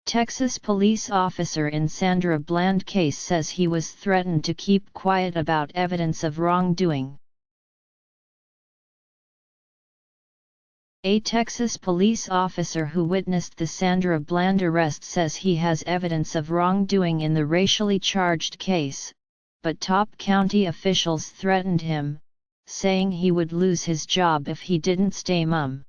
Texas police officer in Sandra Bland case says he was threatened to keep quiet about evidence of wrongdoing. A Texas police officer who witnessed the Sandra Bland arrest says he has evidence of wrongdoing in the racially charged case, but top county officials threatened him, saying he would lose his job if he didn't stay mum.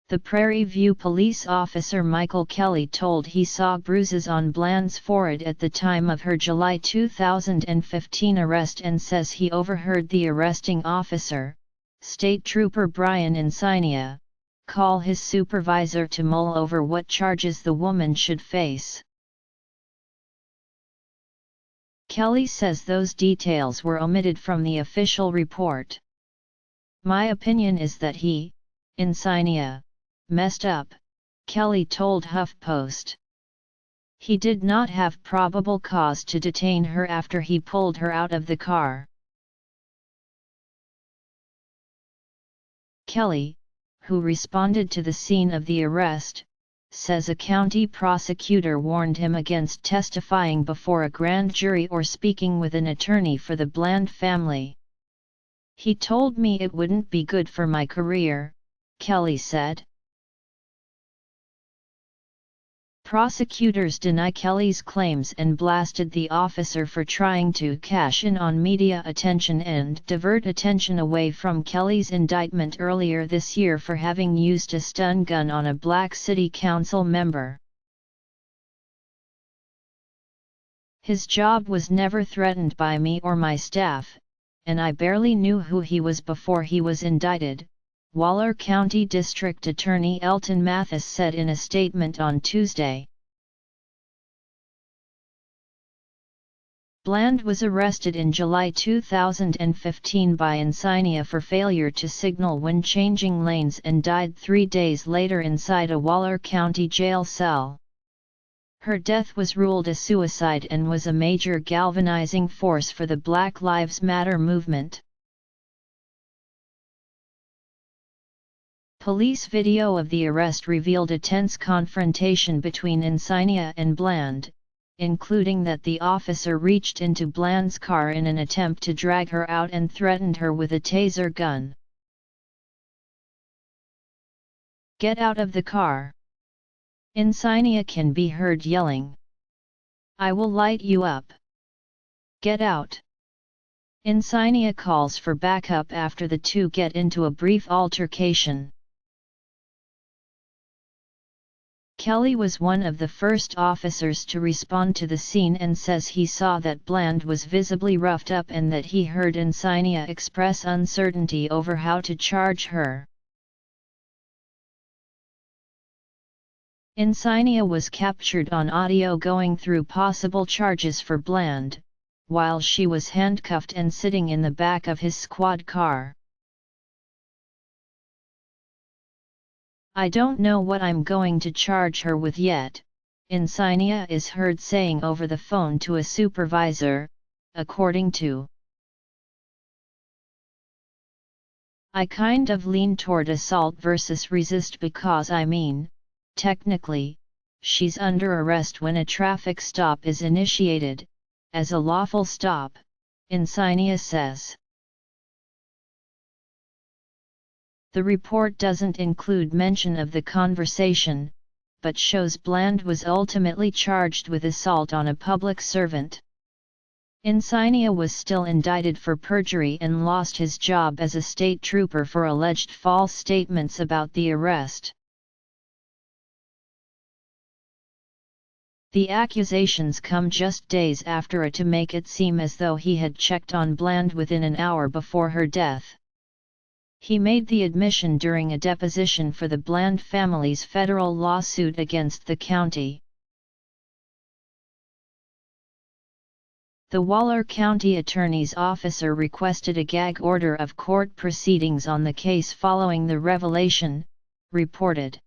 The Prairie View police officer Michael Kelley told he saw bruises on Bland's forehead at the time of her July 2015 arrest and says he overheard the arresting officer, State Trooper Brian Encinia, call his supervisor to mull over what charges the woman should face. Kelley says those details were omitted from the official report. "My opinion is that he, Encinia, messed up," Kelley told HuffPost. "He did not have probable cause to detain her after he pulled her out of the car." Kelley, who responded to the scene of the arrest, says a county prosecutor warned him against testifying before a grand jury or speaking with an attorney for the Bland family. "He told me it wouldn't be good for my career," Kelley said. Prosecutors deny Kelley's claims and blasted the officer for trying to cash in on media attention and divert attention away from Kelley's indictment earlier this year for having used a stun gun on a black city council member. "His job was never threatened by me or my staff, and I barely knew who he was before he was indicted," Waller County District Attorney Elton Mathis said in a statement on Tuesday. Bland was arrested in July 2015 by Encinia for failure to signal when changing lanes and died 3 days later inside a Waller County jail cell. Her death was ruled a suicide and was a major galvanizing force for the Black Lives Matter movement. Police video of the arrest revealed a tense confrontation between Encinia and Bland, including that the officer reached into Bland's car in an attempt to drag her out and threatened her with a taser gun. "Get out of the car!" Encinia can be heard yelling. "I will light you up! Get out!" Encinia calls for backup after the two get into a brief altercation. Kelley was one of the first officers to respond to the scene and says he saw that Bland was visibly roughed up and that he heard Encinia express uncertainty over how to charge her. Encinia was captured on audio going through possible charges for Bland, while she was handcuffed and sitting in the back of his squad car. "I don't know what I'm going to charge her with yet," Encinia is heard saying over the phone to a supervisor, according to. "I kind of lean toward assault versus resist because technically, she's under arrest when a traffic stop is initiated, as a lawful stop," Encinia says. The report doesn't include mention of the conversation, but shows Bland was ultimately charged with assault on a public servant. Encinia was still indicted for perjury and lost his job as a state trooper for alleged false statements about the arrest. The accusations come just days after it to make it seem as though he had checked on Bland within an hour before her death. He made the admission during a deposition for the Bland family's federal lawsuit against the county. The Waller County Attorney's Officer requested a gag order of court proceedings on the case following the revelation, reported.